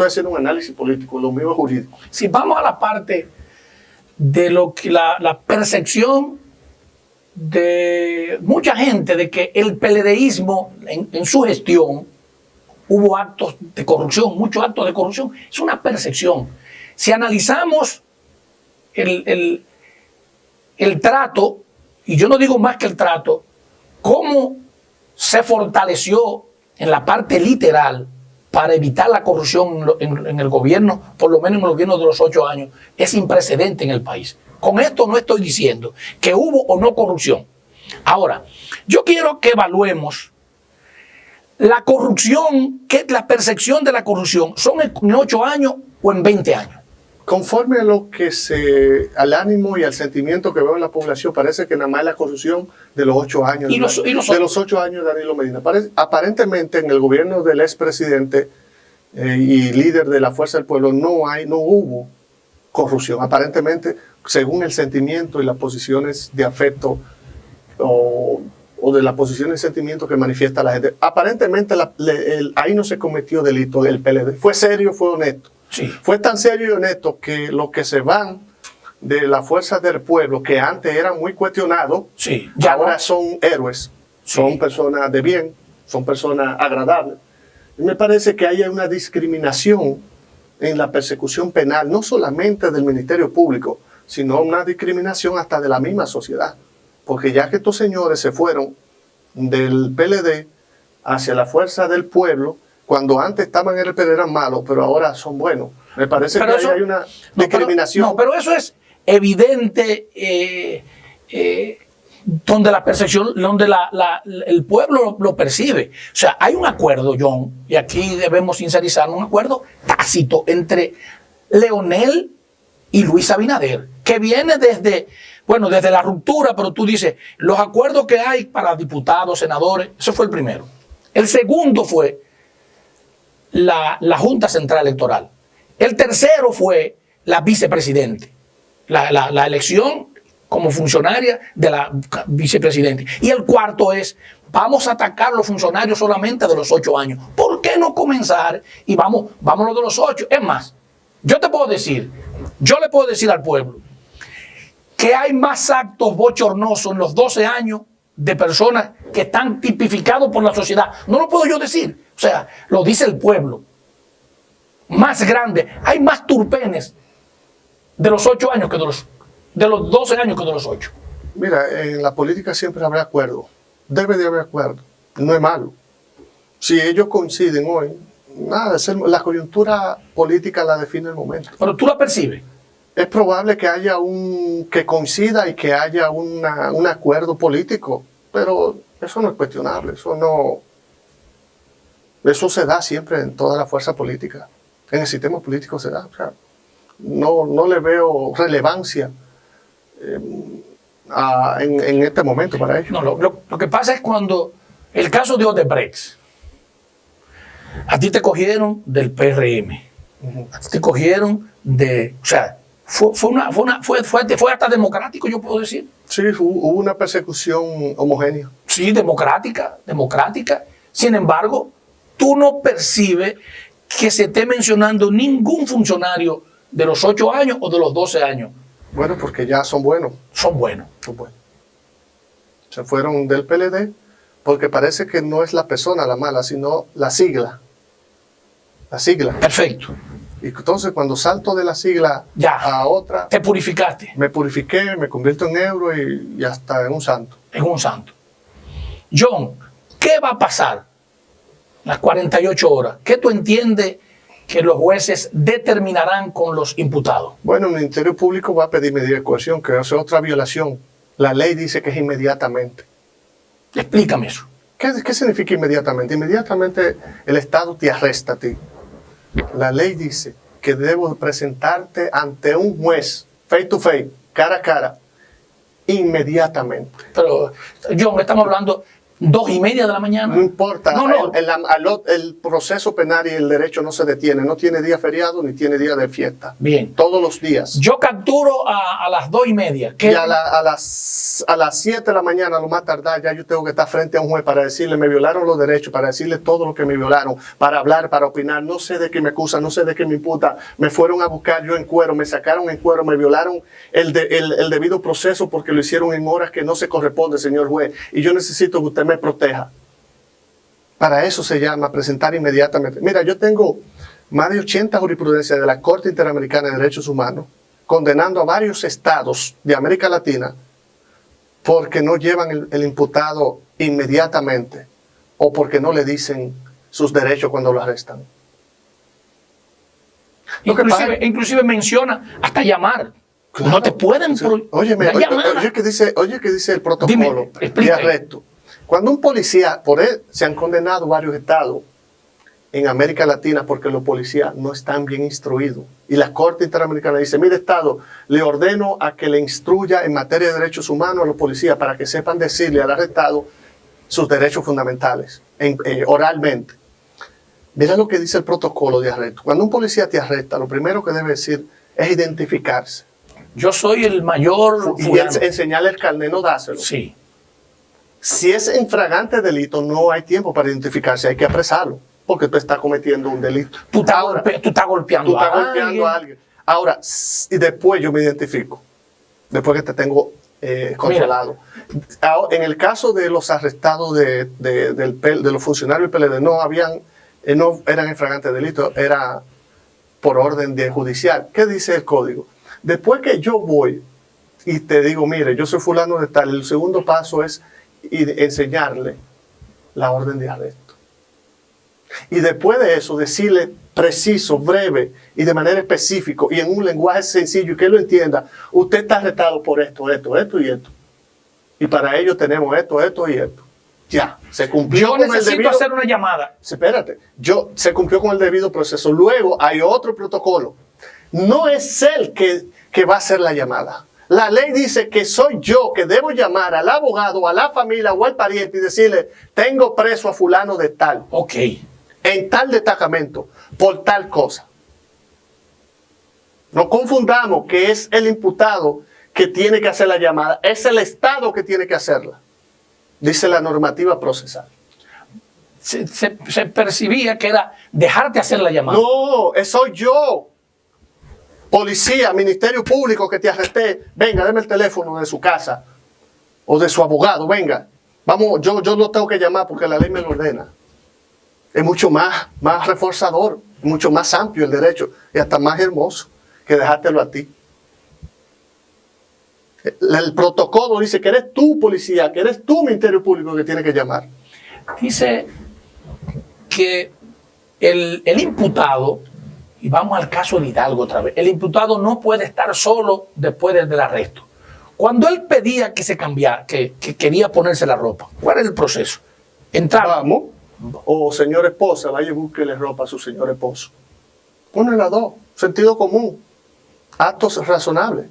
haciendo un análisis político, lo mío es jurídico. Si vamos a la parte de lo que la percepción de mucha gente de que el PLDismo en su gestión hubo actos de corrupción, muchos actos de corrupción, es una percepción. Si analizamos el trato, y yo no digo más que el trato, cómo se fortaleció en la parte literal para evitar la corrupción en el gobierno, por lo menos en el gobierno de los 8 años, es sin precedente en el país. Con esto no estoy diciendo que hubo o no corrupción. Ahora, yo quiero que evaluemos la corrupción, que la percepción de la corrupción, ¿son en 8 años o en 20 años? Conforme a lo que al ánimo y al sentimiento que veo en la población, parece que nada más es la corrupción de los 8 años. De los 8 años de Danilo Medina. Aparentemente en el gobierno del expresidente y líder de la Fuerza del Pueblo no hubo corrupción. Aparentemente, según el sentimiento y las posiciones de afecto o de la posición de sentimiento que manifiesta la gente. Aparentemente ahí no se cometió delito el PLD. Fue serio, fue honesto. Sí. Fue tan serio y honesto que los que se van de la Fuerza del Pueblo, que antes eran muy cuestionados, sí, ahora son héroes, son personas de bien, son personas agradables. Y me parece que hay una discriminación en la persecución penal, no solamente del Ministerio Público, sino una discriminación hasta de la misma sociedad. Porque ya que estos señores se fueron del PLD hacia la Fuerza del Pueblo, cuando antes estaban en el PLD eran malos, pero ahora son buenos. Me parece que ahí hay una discriminación. Pero eso es evidente, donde la percepción, donde el pueblo lo percibe. O sea, hay un acuerdo, John, y aquí debemos sincerizar, un acuerdo tácito entre Leonel y Luis Abinader, que viene desde la ruptura, pero tú dices, los acuerdos que hay para diputados, senadores, eso fue el primero. El segundo fue la Junta Central Electoral. El tercero fue la vicepresidente, la elección como funcionaria de la vicepresidente. Y el cuarto es, vamos a atacar a los funcionarios solamente de los 8 años. ¿Por qué no comenzar y vámonos de los 8? Es más, yo le puedo decir al pueblo que hay más actos bochornosos en los 12 años de personas que están tipificados por la sociedad. No lo puedo yo decir. O sea, lo dice el pueblo. Más grande. Hay más turpenes de los 8 años que de los 12 años que de los 8. Mira, en la política siempre habrá acuerdo. Debe de haber acuerdo. No es malo. Si ellos coinciden hoy, nada, la coyuntura política la define el momento. Pero tú la percibes. Es probable que haya que coincida y que haya un acuerdo político, pero eso no es cuestionable, eso se da siempre en toda la fuerza política, en el sistema político se da. O sea, no le veo relevancia en este momento para ellos. No, lo que pasa es cuando el caso de Odebrecht, a ti te cogieron del PRM, a ti te cogieron fue hasta democrático, yo puedo decir. Sí, hubo una persecución homogénea. Sí, democrática. Sin embargo, tú no percibes que se esté mencionando ningún funcionario de los 8 años o de los 12 años. Bueno, porque ya son buenos. Son buenos. Se fueron del PLD porque parece que no es la persona la mala, sino la sigla. La sigla. Perfecto. Y entonces cuando salto de la sigla a otra... Te purificaste. Me purifiqué, me convierto en euro y hasta en un santo. En un santo. John, ¿qué va a pasar las 48 horas? ¿Qué tú entiendes que los jueces determinarán con los imputados? Bueno, el Ministerio Público va a pedir medida de coerción, que es otra violación. La ley dice que es inmediatamente. Explícame eso. ¿Qué significa inmediatamente? Inmediatamente el Estado te arresta a ti. La ley dice que debo presentarte ante un juez, face to face, cara a cara, inmediatamente. Pero, John, estamos hablando 2:30 de la mañana. No importa, No. el proceso penal y el derecho no se detiene, no tiene día feriado ni tiene día de fiesta. Bien. Todos los días. Yo capturo a las 2:30. Y a las 7 de la mañana, a lo más tardar, ya yo tengo que estar frente a un juez para decirle, me violaron los derechos, para decirle todo lo que me violaron, para hablar, para opinar. No sé de qué me acusan, no sé de qué me imputan. Me fueron a buscar yo en cuero, me sacaron en cuero, me violaron el debido proceso porque lo hicieron en horas que no se corresponde, señor juez. Y yo necesito que usted me proteja. Para eso se llama presentar inmediatamente. Mira, yo tengo más de 80 jurisprudencias de la Corte Interamericana de Derechos Humanos condenando a varios estados de América Latina porque no llevan el imputado inmediatamente o porque no le dicen sus derechos cuando lo arrestan. Inclusive menciona hasta llamar. Claro, no te pueden... Oye, ¿qué dice el protocolo de arresto? Cuando un policía, se han condenado varios estados en América Latina porque los policías no están bien instruidos. Y la Corte Interamericana dice, mire Estado, le ordeno a que le instruya en materia de derechos humanos a los policías para que sepan decirle al arrestado sus derechos fundamentales, oralmente. Mira lo que dice el protocolo de arresto. Cuando un policía te arresta, lo primero que debe decir es identificarse. Yo soy el mayor... Y enseñarle el carnet, no dáselo. Sí. Si es en flagrante delito, no hay tiempo para identificarse, hay que apresarlo, porque tú estás cometiendo un delito. Tú estás golpeando a alguien. Ahora, y después yo me identifico, después que te tengo controlado. En el caso de los arrestados de los funcionarios del PLD, no eran en flagrante delito, era por orden de judicial. ¿Qué dice el código? Después que yo voy y te digo, mire, yo soy fulano de tal, el segundo paso es enseñarle la orden de arresto. Y después de eso, decirle preciso, breve y de manera específica y en un lenguaje sencillo y que él lo entienda, usted está arrestado por esto y esto. Y para ello tenemos esto y esto. Ya, se cumplió. Yo necesito hacer una llamada. Espérate, se cumplió con el debido proceso. Luego hay otro protocolo. No es él que va a hacer la llamada. La ley dice que soy yo que debo llamar al abogado, a la familia o al pariente y decirle, tengo preso a fulano de tal. Ok. En tal destacamento, por tal cosa. No confundamos que es el imputado que tiene que hacer la llamada. Es el Estado que tiene que hacerla. Dice la normativa procesal. Se percibía que era dejarte hacer la llamada. No, soy yo. Policía, Ministerio Público que te arresté, venga, deme el teléfono de su casa o de su abogado, venga. Vamos, yo lo tengo que llamar porque la ley me lo ordena. Es mucho más reforzador, mucho más amplio el derecho y hasta más hermoso que dejártelo a ti. El protocolo dice que eres tú, policía, que eres tú, Ministerio Público, que tiene que llamar. Dice que el imputado, y vamos al caso de Hidalgo otra vez, el imputado no puede estar solo después del arresto. Cuando él pedía que se cambiara, que quería ponerse la ropa, ¿cuál era el proceso? Entraba. Vamos, o señor esposa, vaya y búsquele ropa a su señor esposo. Pone las dos, sentido común, actos razonables.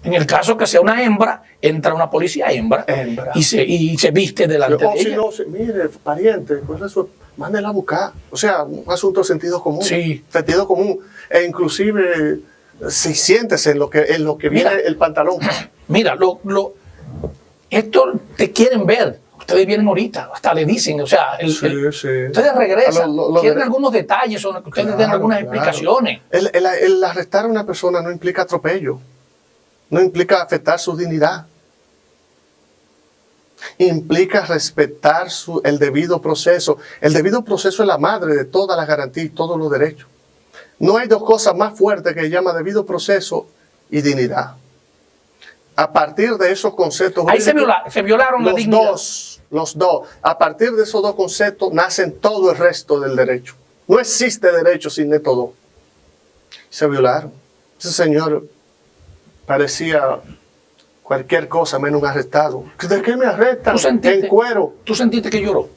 En el caso que sea una hembra, entra una policía hembra. Y se viste delante de ella. Si no, mire, pariente, pues eso, mándela a buscar. O sea, un asunto de sentido común. Sí. Sentido común. E inclusive, si siéntese en lo que viene el pantalón. Mira, esto te quieren ver. Ustedes vienen ahorita, hasta le dicen, o sea, ustedes regresan, quieren algunos detalles, o que ustedes den algunas explicaciones. El arrestar a una persona no implica atropello. No implica afectar su dignidad. Implica respetar el debido proceso. El debido proceso es la madre de todas las garantías y todos los derechos. No hay dos cosas más fuertes que se llama debido proceso y dignidad. A partir de esos conceptos... Ahí se violaron la dignidad. Los dos. A partir de esos dos conceptos nacen todo el resto del derecho. No existe derecho sin esto dos. Se violaron. Ese señor parecía cualquier cosa menos un arrestado. ¿De qué me arrestan? En cuero. ¿Tú sentiste que lloró?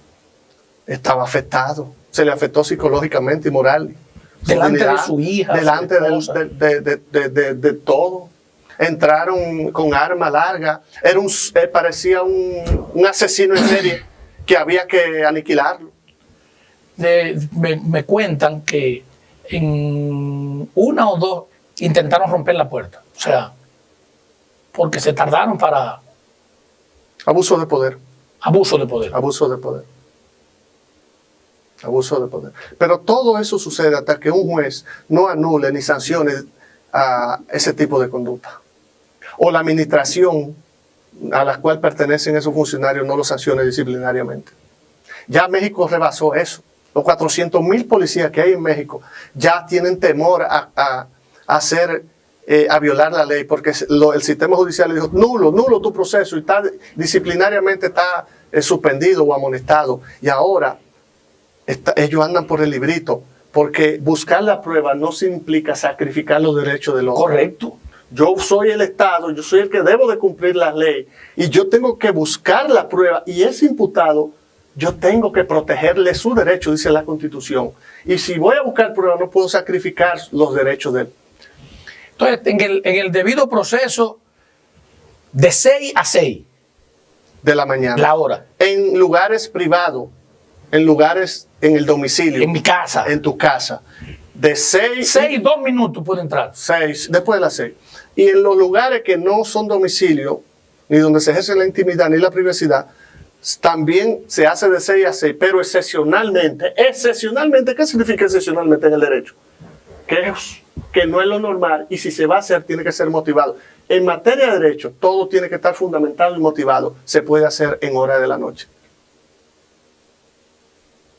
Estaba afectado. Se le afectó psicológicamente y moral. Delante de su hija. Delante de todo. entraron con arma larga, parecía un asesino en serie que había que aniquilarlo. Me cuentan que en una o dos intentaron romper la puerta, o sea, porque se tardaron para... Abuso de poder. Abuso de poder. Abuso de poder. Abuso de poder. Pero todo eso sucede hasta que un juez no anule ni sancione a ese tipo de conducta. O la administración a la cual pertenecen esos funcionarios no los sancione disciplinariamente. Ya México rebasó eso. Los 400,000 policías que hay en México ya tienen temor a violar la ley, porque el sistema judicial le dijo, nulo tu proceso, y disciplinariamente está suspendido o amonestado. Y ahora ellos andan por el librito, porque buscar la prueba no se implica sacrificar los derechos del otro. Correcto. Yo soy el Estado, yo soy el que debo de cumplir la ley, y yo tengo que buscar la prueba, y ese imputado, yo tengo que protegerle su derecho, dice la Constitución. Y si voy a buscar prueba, no puedo sacrificar los derechos de él. Entonces, en el debido proceso, de 6 a 6 de la mañana. La hora. En lugares privados, en lugares en el domicilio. En mi casa. En tu casa. De 6. 2 minutos puede entrar. 6, después de las 6. Y en los lugares que no son domicilio, ni donde se ejerce la intimidad ni la privacidad, también se hace de 6 a 6, pero excepcionalmente, ¿qué significa excepcionalmente en el derecho? Que no es lo normal, y si se va a hacer, tiene que ser motivado. En materia de derecho, todo tiene que estar fundamentado y motivado. Se puede hacer en hora de la noche.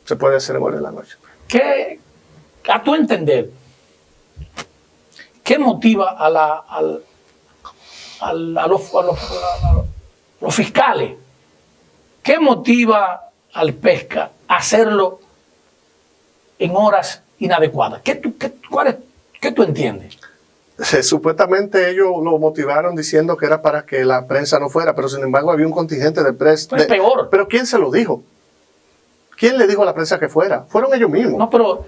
Se puede hacer en hora de la noche. ¿Qué, a tu entender, qué motiva a los fiscales? ¿Qué motiva al pesca a hacerlo en horas inadecuadas? ¿Qué tú entiendes? Supuestamente ellos lo motivaron diciendo que era para que la prensa no fuera, pero sin embargo había un contingente de prensa. Es peor. ¿Pero quién se lo dijo? ¿Quién le dijo a la prensa que fuera? Fueron ellos mismos. No, pero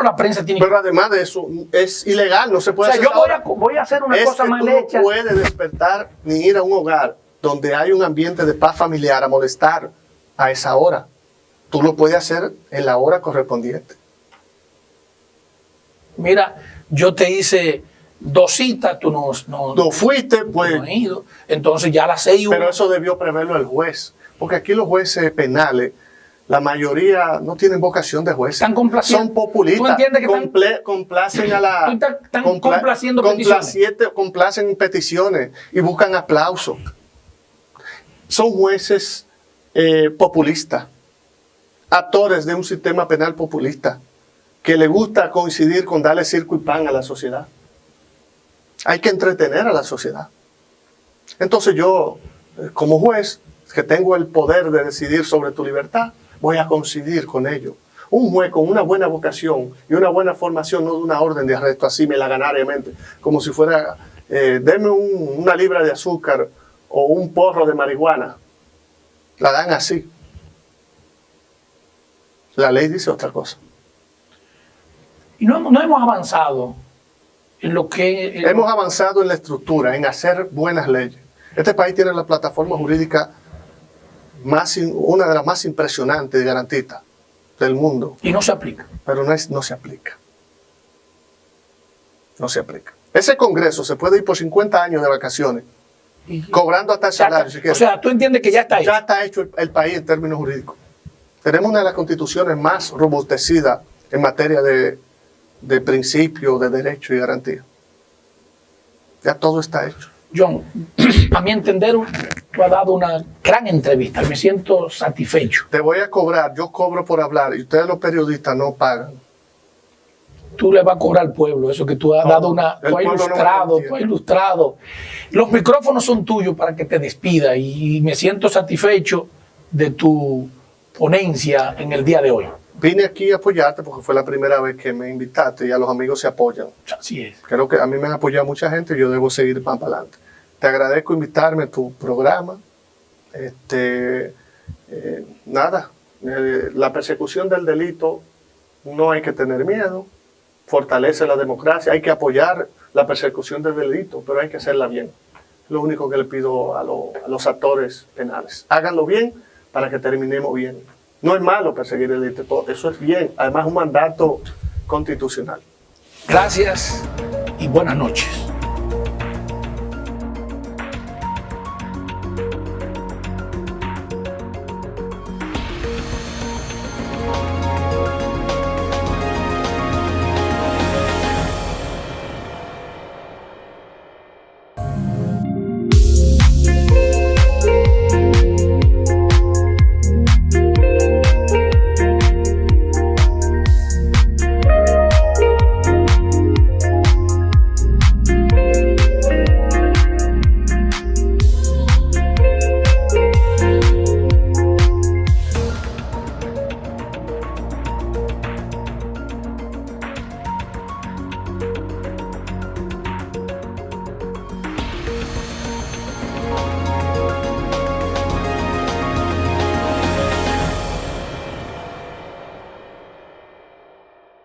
la prensa tiene... Pero además de eso, es ilegal, no se puede hacer. Yo voy a hacer una cosa mal hecha. No puede despertar ni ir a un hogar donde hay un ambiente de paz familiar a molestar a esa hora. Tú lo puedes hacer en la hora correspondiente. Mira, yo te hice 2 citas, tú no fuiste, pues. No has ido. Entonces ya a las 6 Pero eso debió preverlo el juez. Porque aquí los jueces penales, la mayoría no tienen vocación de jueces. Están complaciendo. Son populistas. ¿Tú entiendes que complacen a la... Están complaciendo peticiones. Complacen peticiones y buscan aplausos. Son jueces populistas, actores de un sistema penal populista, que le gusta coincidir con darle circo y pan a la sociedad. Hay que entretener a la sociedad. Entonces yo, como juez, que tengo el poder de decidir sobre tu libertad, voy a coincidir con ellos. Un juez con una buena vocación y una buena formación no de una orden de arresto así melaganariamente, como si fuera, deme una libra de azúcar o un porro de marihuana. La dan así. La ley dice otra cosa. Y no hemos avanzado en lo que... Hemos avanzado en la estructura, en hacer buenas leyes. Este país tiene la plataforma jurídica una de las más impresionantes y garantistas del mundo. Y no se aplica. Pero no se aplica. No se aplica. Ese Congreso se puede ir por 50 años de vacaciones, cobrando hasta el salario. Si o sea, tú entiendes que ya está hecho. Ya está hecho el país en términos jurídicos. Tenemos una de las constituciones más robustecidas en materia de principio, de derecho y garantía. Ya todo está hecho. John, a mi entender, tú has dado una gran entrevista. Me siento satisfecho. Te voy a cobrar, yo cobro por hablar y ustedes los periodistas no pagan. Tú le vas a cobrar al pueblo, eso que tú has dado una... Tú has ilustrado. Los micrófonos son tuyos para que te despida y me siento satisfecho de tu ponencia en el día de hoy. Vine aquí a apoyarte porque fue la primera vez que me invitaste y a los amigos se apoyan. Así es. Creo que a mí me han apoyado mucha gente y yo debo seguir más para adelante. Te agradezco invitarme a tu programa. La persecución del delito no hay que tener miedo. fortalece la democracia, hay que apoyar la persecución del delito, pero hay que hacerla bien. Lo único que le pido a los actores penales, háganlo bien para que terminemos bien. No es malo perseguir el delito, eso es bien, además es un mandato constitucional. Gracias y buenas noches.